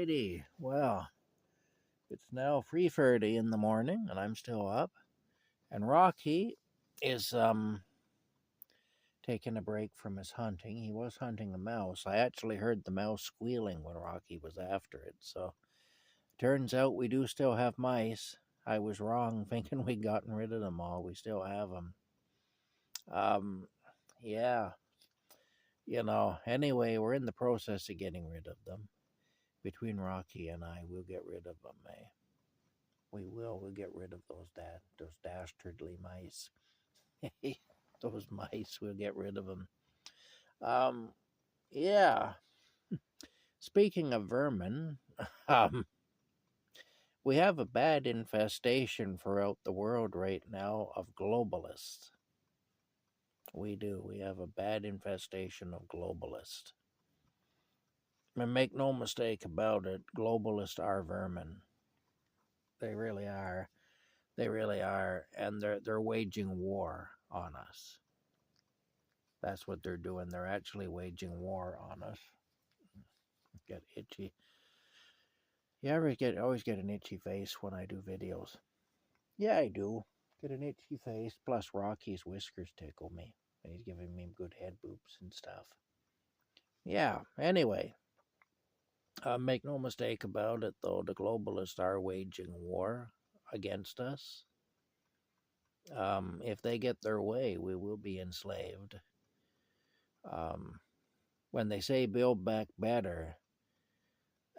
Alrighty. Well, it's now 3:30 in the morning and I'm still up. And Rocky is taking a break from his hunting. He was hunting a mouse. I actually heard the mouse squealing when Rocky was after it. So turns out we do still have mice. I was wrong thinking we'd gotten rid of them all. We still have them. Yeah. Anyway, we're in the process of getting rid of them. Between Rocky and I, we'll get rid of them, eh? We will. We'll get rid of those dastardly mice. Those mice. We'll get rid of them. Yeah. Speaking of vermin, we have a bad infestation throughout the world right now of globalists. We do. We have a bad infestation of globalists. And make no mistake about it, globalists are vermin. They really are. They really are, and they're waging war on us. That's what they're doing. They're actually waging war on us. Get itchy. You ever always get an itchy face when I do videos? Yeah, I do. Get an itchy face. Plus, Rocky's whiskers tickle me, and he's giving me good head boops and stuff. Yeah. Anyway, make no mistake about it, though. The globalists are waging war against us. If they get their way, we will be enslaved. When they say build back better,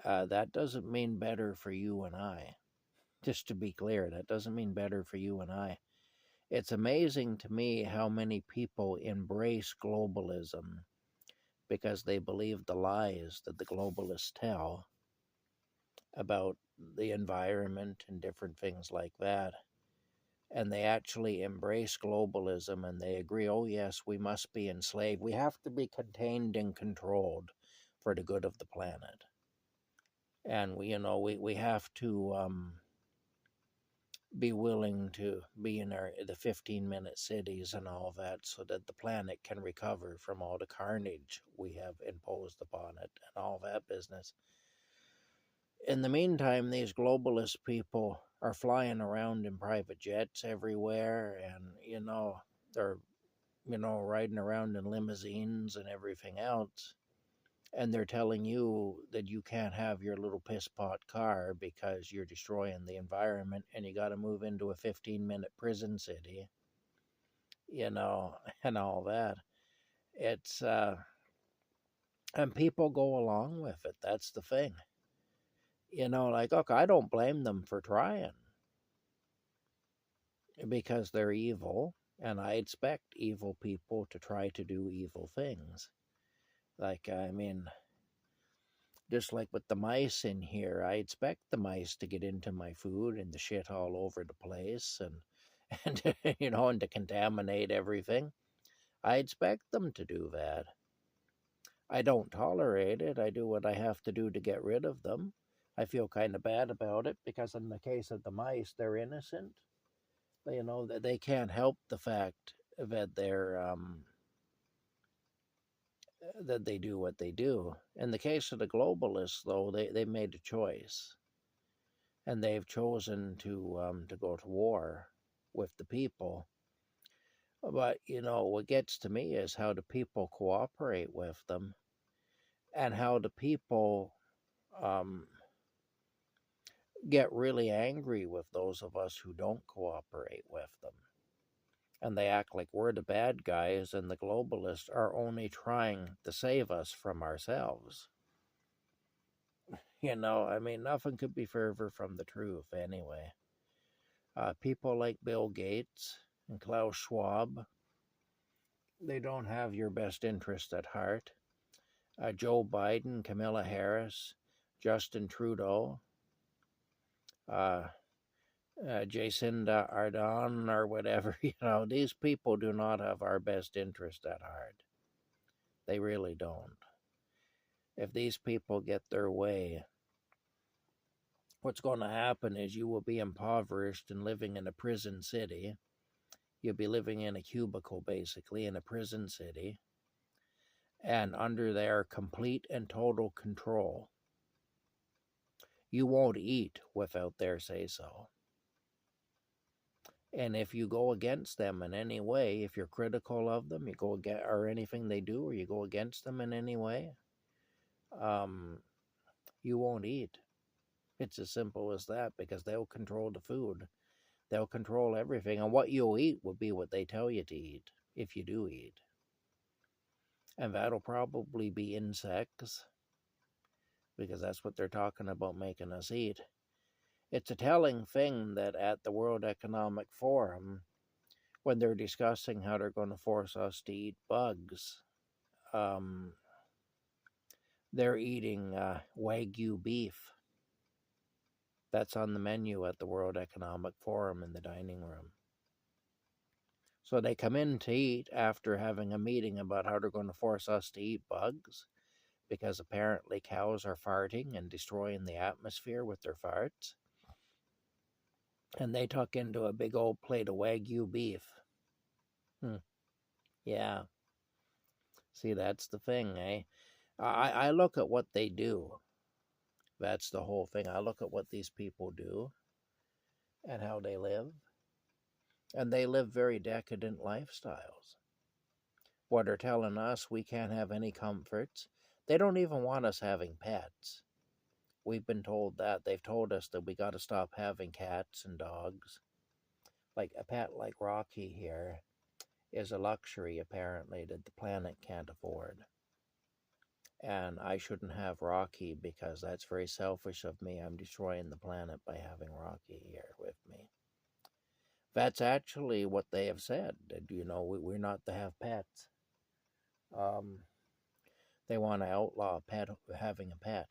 that doesn't mean better for you and I. Just to be clear, that doesn't mean better for you and I. It's amazing to me how many people embrace globalism because they believe the lies that the globalists tell about the environment and different things like that. And they actually embrace globalism and they agree, oh yes, we must be enslaved. We have to be contained and controlled for the good of the planet. And we have to be willing to be in the 15-minute cities and all that so that the planet can recover from all the carnage we have imposed upon it and all that business. In the meantime, these globalist people are flying around in private jets everywhere, and they're riding around in limousines and everything else, and they're telling you that you can't have your little piss pot car because you're destroying the environment and you got to move into a 15-minute prison city, and all that. It's and people go along with it. That's the thing. Like, okay, I don't blame them for trying because they're evil, and I expect evil people to try to do evil things. Like, I mean, just like with the mice in here, I expect the mice to get into my food and the shit all over the place and and to contaminate everything. I expect them to do that. I don't tolerate it. I do what I have to do to get rid of them. I feel kind of bad about it because in the case of the mice, they're innocent. That they can't help the fact that that they do what they do. In the case of the globalists, though, they made a choice, and they've chosen to go to war with the people. But what gets to me is how the people cooperate with them, and how the people get really angry with those of us who don't cooperate with them. And they act like we're the bad guys and the globalists are only trying to save us from ourselves. Nothing could be further from the truth anyway. People like Bill Gates and Klaus Schwab, they don't have your best interest at heart. Joe Biden, Kamala Harris, Justin Trudeau, Jacinda Ardern or whatever, these people do not have our best interest at heart. They really don't. If these people get their way, what's going to happen is you will be impoverished and living in a prison city. You'll be living in a cubicle, basically, in a prison city, and under their complete and total control. You won't eat without their say-so. And if you go against them in any way, if you're critical of them, you go against, or anything they do, or you go against them in any way, you won't eat. It's as simple as that, because they'll control the food. They'll control everything, and what you'll eat will be what they tell you to eat, if you do eat. And that'll probably be insects, because that's what they're talking about making us eat. It's a telling thing that at the World Economic Forum, when they're discussing how they're going to force us to eat bugs, they're eating Wagyu beef. That's on the menu at the World Economic Forum in the dining room. So they come in to eat after having a meeting about how they're going to force us to eat bugs, because apparently cows are farting and destroying the atmosphere with their farts. And they tuck into a big old plate of Wagyu beef. Yeah. See, that's the thing, eh? I look at what they do. That's the whole thing. I look at what these people do and how they live. And they live very decadent lifestyles. What they're telling us, we can't have any comforts. They don't even want us having pets. We've been told that. They've told us that we got to stop having cats and dogs. Like a pet like Rocky here is a luxury, apparently, that the planet can't afford. And I shouldn't have Rocky, because that's very selfish of me. I'm destroying the planet by having Rocky here with me. That's actually what they have said. That, we're not to have pets. They want to outlaw having a pet.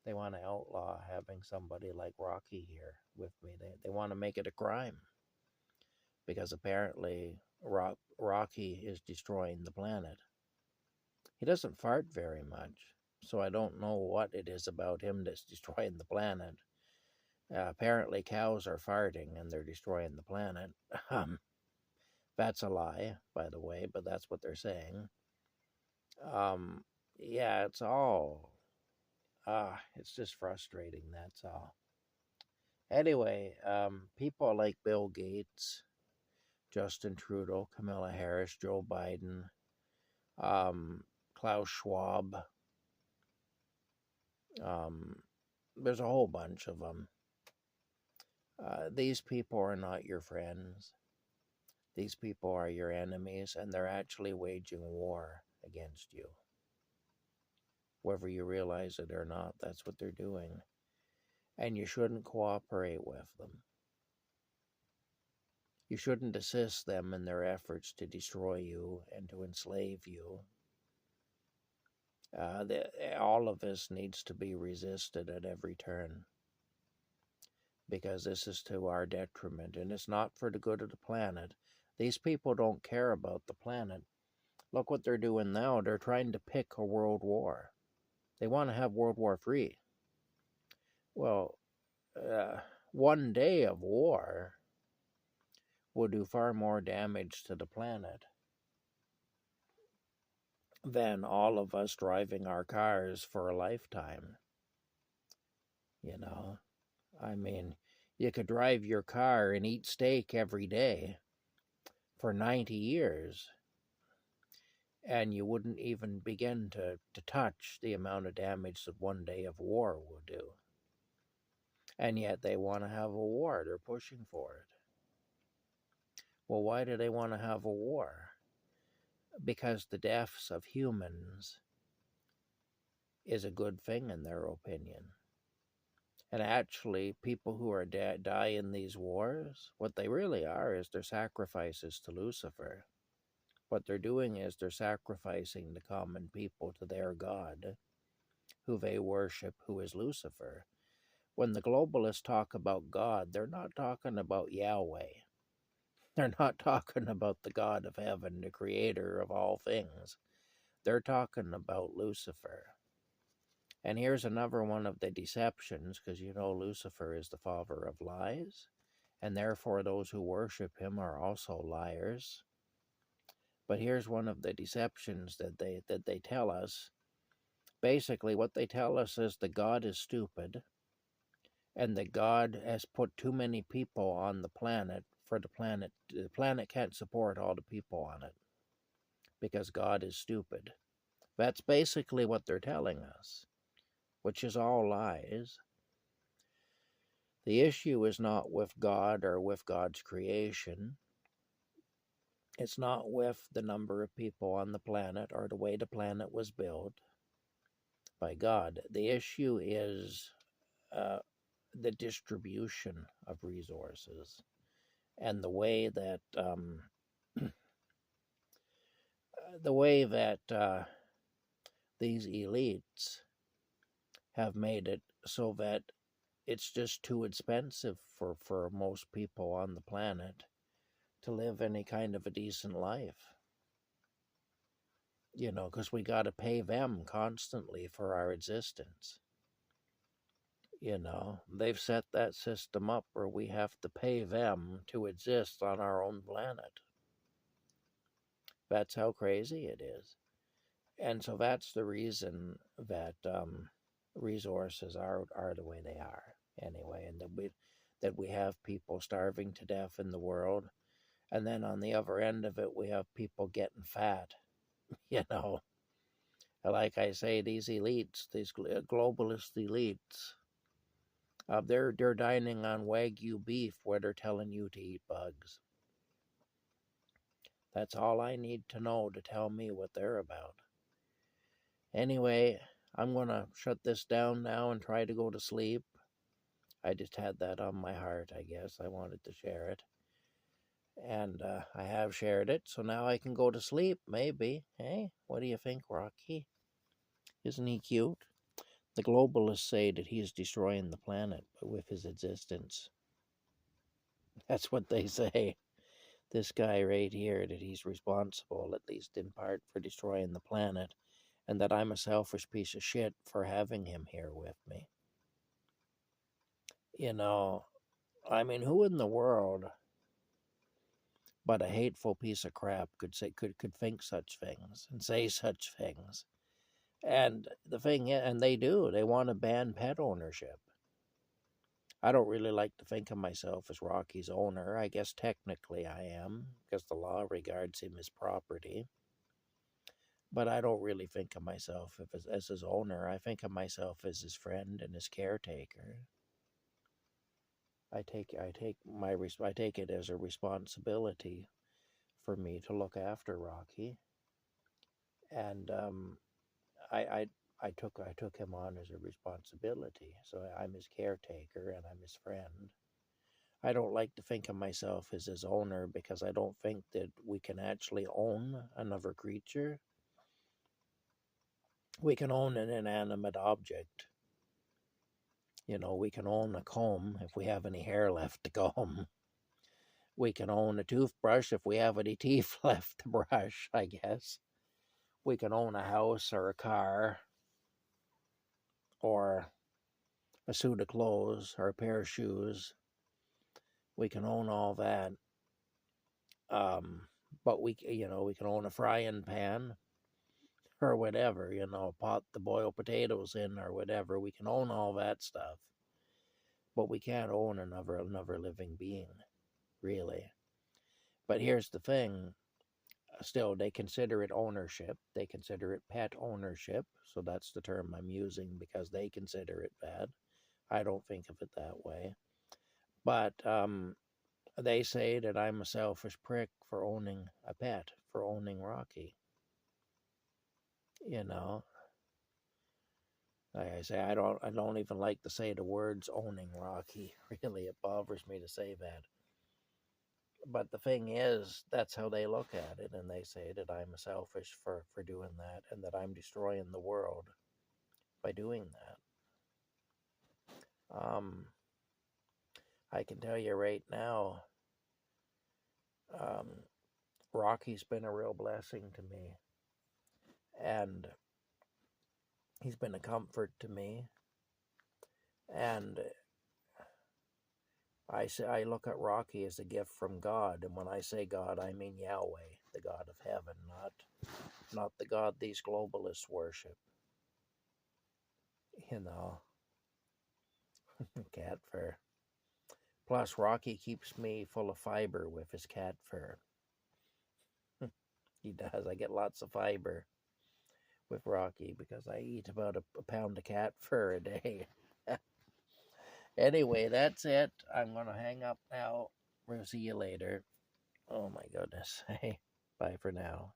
They want to outlaw having somebody like Rocky here with me. They want to make it a crime, because apparently Rocky is destroying the planet. He doesn't fart very much, so I don't know what it is about him that's destroying the planet. Apparently cows are farting and they're destroying the planet. That's a lie, by the way, but that's what they're saying. Yeah, it's all... it's just frustrating, that's all. Anyway, people like Bill Gates, Justin Trudeau, Kamala Harris, Joe Biden, Klaus Schwab, there's a whole bunch of them. These people are not your friends. These people are your enemies, and they're actually waging war against you. Whether you realize it or not, that's what they're doing. And you shouldn't cooperate with them. You shouldn't assist them in their efforts to destroy you and to enslave you. All of this needs to be resisted at every turn, because this is to our detriment, and it's not for the good of the planet. These people don't care about the planet. Look what they're doing now. They're trying to pick a world war. They want to have World War III. Well, one day of war will do far more damage to the planet than all of us driving our cars for a lifetime. I mean, you could drive your car and eat steak every day for 90 years, and you wouldn't even begin to touch the amount of damage that one day of war will do. And yet they want to have a war. They're pushing for it. Well, why do they want to have a war? Because the deaths of humans is a good thing in their opinion. And actually, people who are die in these wars, what they really are is they're sacrifices to Lucifer. What they're doing is they're sacrificing the common people to their God, who they worship, who is Lucifer. When the globalists talk about God, they're not talking about Yahweh. They're not talking about the God of heaven, the creator of all things. They're talking about Lucifer. And here's another one of the deceptions, because Lucifer is the father of lies, and therefore those who worship him are also liars. But here's one of the deceptions that they tell us. Basically, what they tell us is that God is stupid, and that God has put too many people on the planet for the planet can't support all the people on it because God is stupid. That's basically what they're telling us, which is all lies. The issue is not with God or with God's creation. It's not with the number of people on the planet or the way the planet was built by God. The issue is the distribution of resources and the way that these elites have made it so that it's just too expensive for most people on the planet to live any kind of a decent life. You know, because we got to pay them constantly for our existence. You know, they've set that system up where we have to pay them to exist on our own planet. That's how crazy it is. And so that's the reason that resources are the way they are anyway, and that we have people starving to death in the world, and then on the other end of it we have people getting fat. You know, like I say, these elites, these globalist elites, they're dining on Wagyu beef where they're telling you to eat bugs. That's all I need to know to tell me what they're about. Anyway, I'm going to shut this down now and try to go to sleep. I just had that on my heart, I guess. I wanted to share it. And I have shared it, so now I can go to sleep, maybe. Hey, what do you think, Rocky? Isn't he cute? The globalists say that he is destroying the planet with his existence. That's what they say. This guy right here, that he's responsible, at least in part, for destroying the planet, and that I'm a selfish piece of shit for having him here with me. You know, I mean, who in the world but a hateful piece of crap could think such things and say such things? And the thing is, and they do, they want to ban pet ownership. I don't really like to think of myself as Rocky's owner. I guess technically I am, because the law regards him as property. But I don't really think of myself as his owner. I think of myself as his friend and his caretaker. I take it as a responsibility for me to look after Rocky, and I I took him on as a responsibility. So I'm his caretaker and I'm his friend. I don't like to think of myself as his owner because I don't think that we can actually own another creature. We can own an inanimate object. You know, we can own a comb if we have any hair left to comb. We can own a toothbrush if we have any teeth left to brush, I guess. We can own a house or a car or a suit of clothes or a pair of shoes. We can own all that. But we can own a frying pan or whatever, a pot to boil potatoes in or whatever. We can own all that stuff. But we can't own another living being, really. But here's the thing. Still, they consider it ownership. They consider it pet ownership. So that's the term I'm using because they consider it bad. I don't think of it that way. But they say that I'm a selfish prick for owning a pet, for owning Rocky. You know, like I say, I don't even like to say the words owning Rocky. Really, it bothers me to say that. But the thing is, that's how they look at it, and they say that I'm selfish for doing that, and that I'm destroying the world by doing that. I can tell you right now, um, Rocky's been a real blessing to me, and he's been a comfort to me. And I look at Rocky as a gift from God, and when I say God, I mean Yahweh, the God of heaven, not the God these globalists worship. You know, Cat fur. Plus, Rocky keeps me full of fiber with his cat fur. He does. I get lots of fiber with Rocky because I eat about a pound of cat fur a day. Anyway, that's it. I'm going to hang up now. We'll see you later. Oh my goodness. Hey, bye for now.